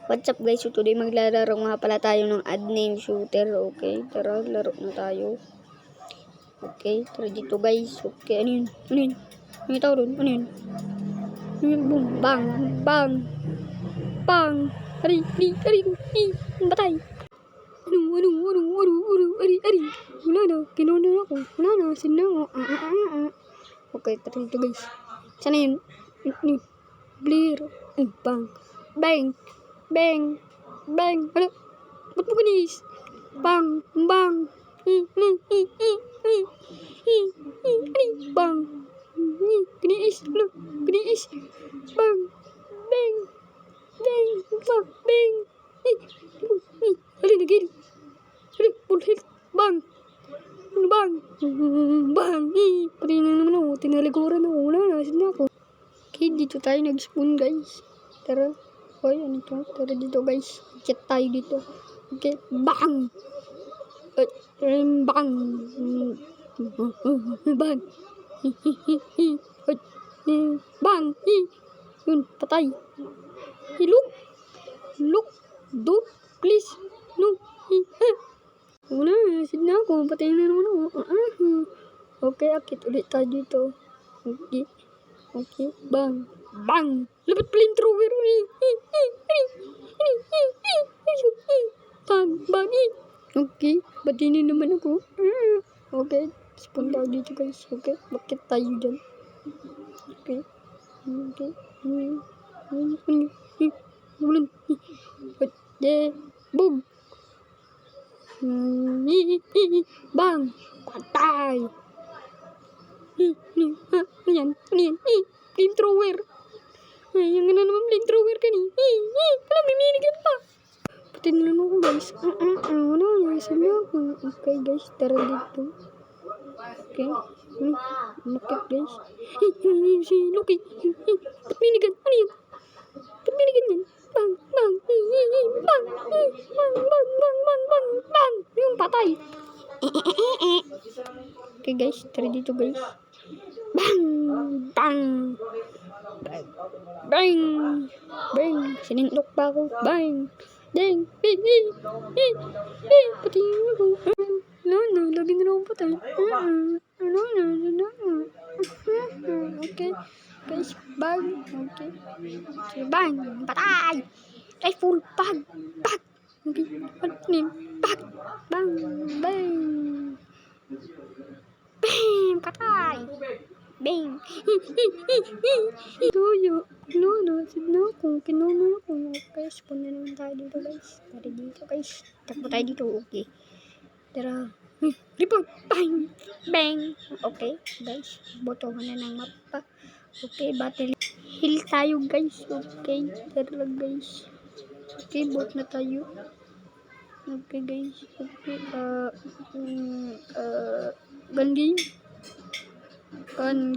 What's up guys? So today maglalaro nga pala tayo ng ad name shooter. Okay, tara laro na tayo. Okay, tara dito guys. Okay, ano yun? Ano yun? Ano yung tao doon? Ano yun? Ano yun? Boom! Bang! Bang! Bang! Ari! Batay! Ari! Wala na, kinuha ako. Wala na, sila ako. Okay, tara dito guys. Sana yun? Blur! Bang! Bang! Bang! Bang! Ano? Ba't mo ganis? Bang! Bang! Bang! Ganis! Ano? Ganis! Bang! Bang! Bang! Bang! Bang! Alin na gini? Alin? Bullhead! Bang! Bang! Bang! Pati na naman ako. Tinaliguran ako. Wala na. Saan ako? Okay, dito tayo nag-spawn guys. Tara. Hoy, ano to? Tara dito guys. Chat tayo dito. Okay. Bang! Bang! Bang! Bang! Yun, patay. Look! Don't, please. No. Wala, sin na ako. Patay na naman ako. Okay, akit ulit tayo dito. Okay. Okay, bang! Bang! Labat flamethrower! Bang! Bang! Okay, batinin naman ako. Okay, spawn tayo dito guys. Okay, bakit tayo dyan? Okay. Okay. Boom! Bang! Patay! Ano yan? Flamethrower! Ay, yung ano naman flamethrower ka ni. Wala, may minigun pa. Pati na naman ako guys. Wala, sabi ako. Okay guys, tara dito. Okay. Bakit guys? Si Loki. Ba't minigun? Ano yun? Ba't minigun yan? Bang! Bang! Bang! Yung patay. Okay guys, tara dito guys. Bang! Bang! Bang! Bang! Sinindok pa ako. Bang! Dang! Pati ako. No, lagi na lang patay. Okay. Guys, bang! Okay. Bang! Patay! Rifle! Bang! Bang! Okay. Bang! Bang! Bang! Bang! Patay! Bang! Tuyo. No, signo ko. Kinuha ko. Okay, spawn na naman tayo dito guys. Tara dito guys. Takbo tayo dito. Okay. Tara. Report! Bang! Bang! Okay, guys. Botohan na ng mapa. Okay, battle. Heal tayo guys. Okay. Tara lang guys. Okay, bot na tayo. Okay guys. Okay. Gun game. Gun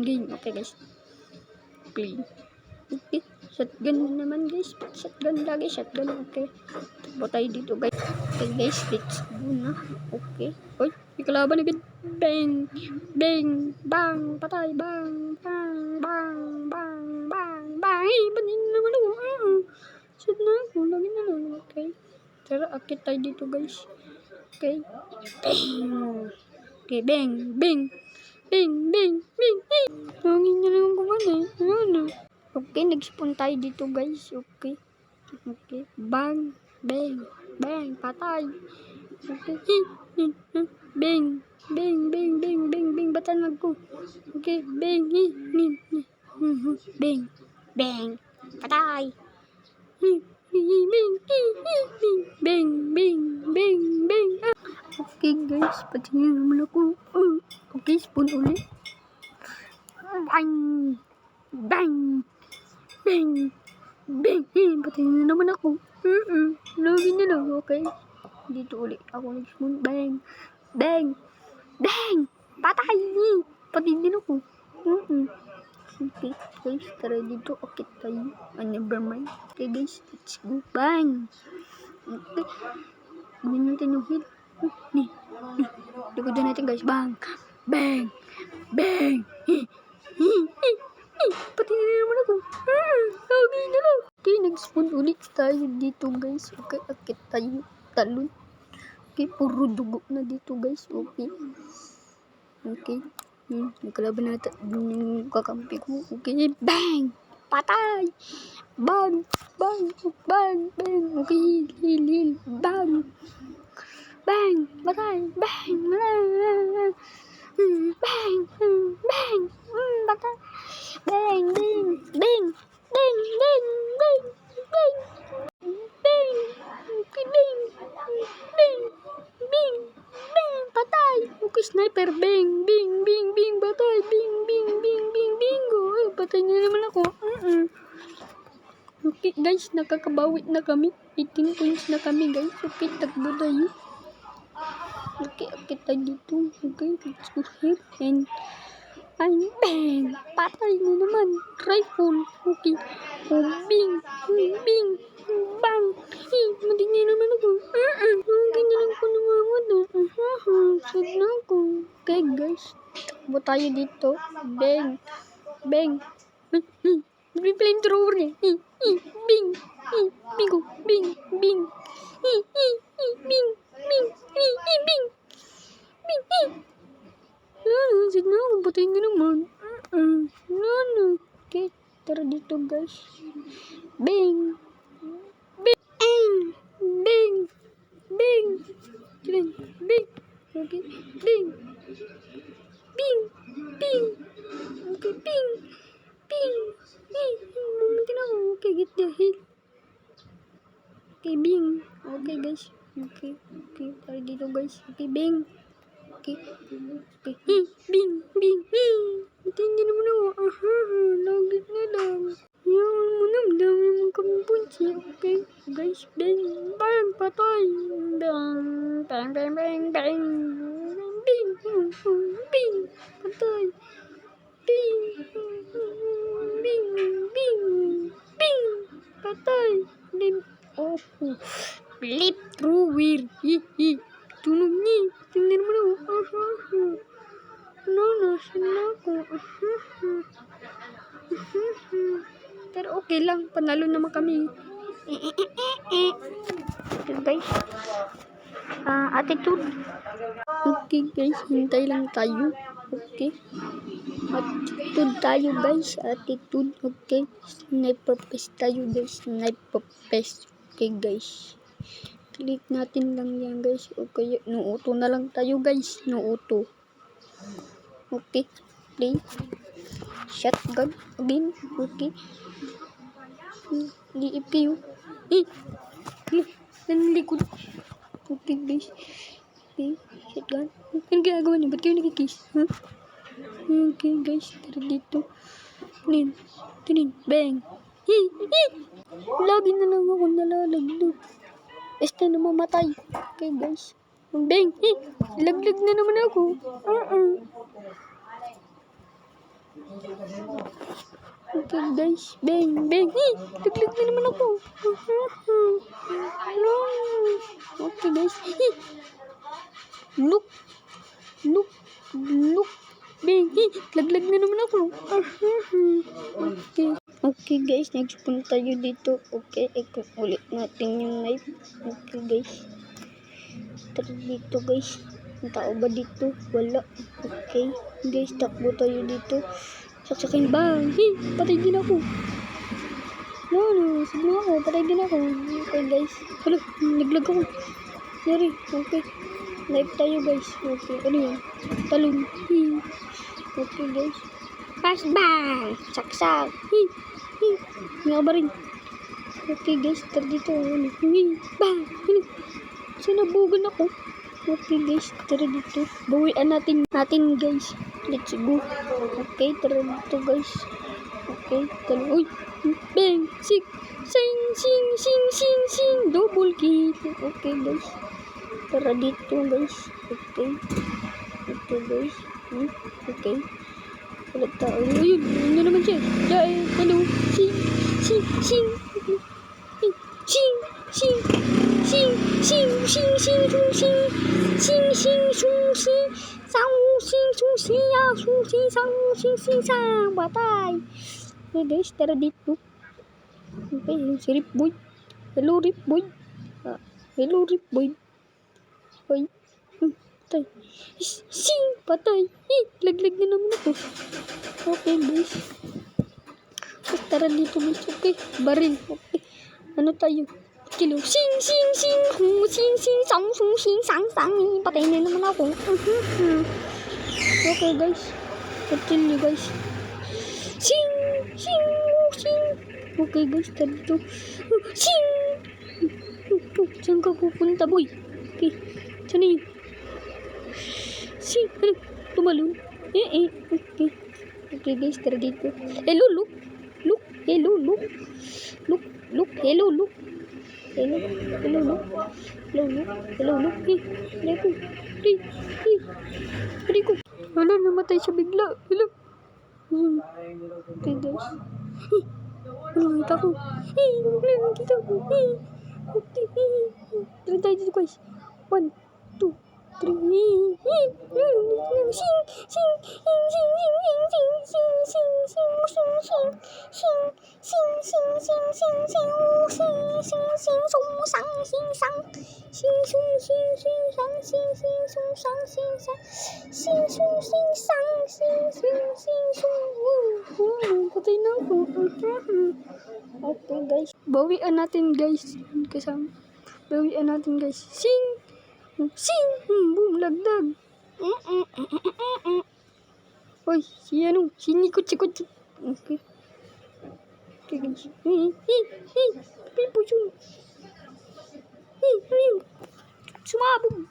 game. Okay guys. Play. Okay. Shotgun naman guys. Shotgun lagi. Shotgun. Okay. Takbo tayo dito guys. Okay guys. Let's go na. Okay. Hoy. May kalaban agad. Bang. Bang. Bang. Patay. Bang. Bang. Bang. Bang. Bang. Bang. Hey. Banin naman ako. Shot na ako. Lagi na lang. Okay. Tara. Akit tayo dito guys. Okay. Bang. Okay. Bang. Bang. Bang. Bang. Bang. Lagi na lang ako ba na. Okay, nag-spawn tayo dito guys. Okay. Okay. Bang. Bang. Bang. Patay. Okay. Bang. Bang. Bang. Bang. Bang. Bang. Batan ko. Okay. Bang. Bang. Bang. Patay. Bang. Bang. Okay guys. Patingin naman ako. Okay, spawn ulit. Bang. Bang. Bang! Bang! Patingin na naman ako. Lagi na lang. Okay. Dito ulit ako nag-spawn. Bang! Bang! Bang! Patay! Patingin din ako. Okay. Guys, tara dito. Okay tayo. Never mind. Okay guys. Let's go. Bang! Okay. Gawin natin yung hit. Likodan natin guys. Bang! Bang! Bang! Patingin na naman ako. Okay na lang. Okay, nag-spawn ulit tayo dito guys. Okay, akit tayo. Talon. Okay, puro dugo na dito guys. Okay. Okay. Nakalaban na yung kakampi ko. Okay, bang! Patay! Bang! Bang! Bang! Bang! Okay, heal. Bang! Bang! Patay! Bang! Bang! Bang! Bang! Patay! Bang! Bang! Bang! Bang! Bang! Bang! Bang! Bang! Okay, bang! Bang! Bang! Bang! Patay! Okay, sniper! Bang! Bang! Bang! Bang! Patay! Bang! Bang! Bang! Bang! Bingo! Ay, patay na naman ako. Okay, guys, nakakabawi na kami. 18 points na kami, guys. Okay, takbo tayo. Okay, tayo dito. Okay, let's go here. And bang! Patay na naman. Rifle. Okay. Oh, bing! Bing! Bang! Mati na naman ako. Okay na lang ko namamado. Sad na ako. Okay, guys. Takbo tayo dito. Bang! Bang! May flamethrower niya. Bing! Bingo! Bing! Bing! Bing! Bing! Bing! Bing! Sad na ako. Patay na naman. Okay, tara dito guys. Bang! Bang! Bang! Bang! Bang! Bang! Okay, bang! Bing! Bing! Okay, bing! Bing! Mamunti na ako. Okay, get the hell. Okay, bing! Okay guys. Okay, tara dito guys. Okay, bang! Okay. Bing! Bing! Hindi naman ako. Lagit na lang. Yan mo naman. Dami mong kampunsi. Okay, guys. Bang! Bang! Patay! Bang! Bang! Bang! Bang! Bang! Bing! Bing! Patay! Bing! Bing! Bing! Bing! Patay! Bing! Oh! Flip through weird. Tunog niya. Tingnan mo na. Nasan na ako. Pero okay lang. Panalo naman kami. Okay, guys. Attitude. Okay, guys. Hintay lang tayo. Okay. Attitude tayo, guys. Attitude. Okay. Sniper paste tayo, guys. Sniper paste. Okay, guys. Click natin lang yan guys. Okay, no-auto na lang tayo guys. No-auto. Okay. Play. Shotgun again. Okay. DPU. Nanlikod. Okay guys. Okay. Shotgun. Ano ginagawa niyo? Ba't kayo nakikiss? Huh? Okay guys. Tara dito. Tinin. Bang. Lagi na lang ako nalalaglag. Este na mamatay. Okay guys. Bang! Laglag na naman ako. Okay guys. Bang! Laglag na naman ako. Okay guys. Look. Bang! Laglag na naman ako. Okay guys, next punta tayo dito. Okay, ikot ulit natin yung knife. Okay guys. Tara dito guys. Ang tao ba dito? Wala. Okay. Guys, takbo tayo dito. Saksakin ba? Patay din ako. No. Sige ako. Patay din ako. Okay guys. Hala, naglag ako. Sorry. Okay. Knife tayo guys. Okay. Ano yan? Talon. Okay guys. Pass bang! Saksak. May rin. Okay guys, tara dito. Bang! Sinabugan ako. Okay guys, tara dito. Bawian natin guys. Let's go. Okay, tara dito guys. Okay, tara. Uy! Bang! Sing! Double kill. Okay guys. Tara dito guys. Okay. Okay guys. Okay. Wala tao. Ayun, ano naman siya? Hello. Sing. Patay. Okay guys, tara dito. Okay, si Rip Boy. Hello Rip Boy. Hello Rip Boy. Hoy. Patay. Sing! Patay. Laglag na naman ako. Okay guys. Tapos tara dito guys. Okay. Baril. Okay. Ano tayo? Kilo. Sing! Sing! Sing! Sing! Sing! Sang! Sung! Sing! Sang! Sang! Patay na naman ako. Okay guys. Continue guys. Sing! Sing! Sing! Okay guys. Tara dito. Sing! Saan ka pupunta boy? Okay. Saan yun? Sing! Ano? Tumalon? Okay. Okay guys. Tara dito. Hello look. Look. Hello look. Look. Look. Hello look. Hello. Hello look. Hello look. Hello look. Hello ko. Hello ko. Wala, namatay siya bigla. Hello. Okay guys. Wala nakita ko. Wala nakita ko. Okay. Tara tayo dito guys. 1, 2, 3. Sing! Sing! Sing! Sing! Sing! Sing! Sing! Sing! Sing! Sing! Sing! Sing! Sing! Sing! Sing! Sing! Sing! Sing! Sing! Sung! Sang! Sing! Sang! Sing! Sung! Sing! Sing! Sang! Sing! Sing! Sung! Sang! Sing! Sang! Sing! Sung! Sing! Sang! Sing! Sing! Sing! Sung! Patay na ako. Okay guys. Bawian natin guys. Kasama. Bawian natin guys. Sing! Sing! Boom! Lagdag! Hoy! Si ano? Sinikot-sikot. Okay. Okay guys. Pipo yun. Sumabog!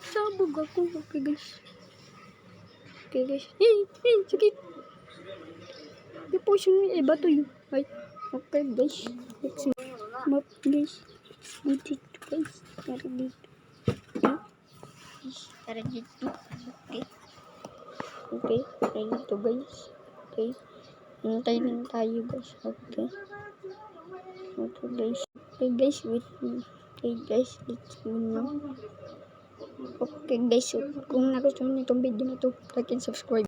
Sabog ako. Okay guys. Okay guys. Sakit! Pipo yun. Bato yun. Okay guys. Let's map guys. Dito guys. Tara dito. Tara dito. Okay. Okay. Tara dito guys. Okay. Hintay lang tayo guys. Okay. Okay guys. Okay guys. Wait. Okay guys. Let's go now. Okay guys. So, kung nagustuhan niyo itong video na to, like and subscribe.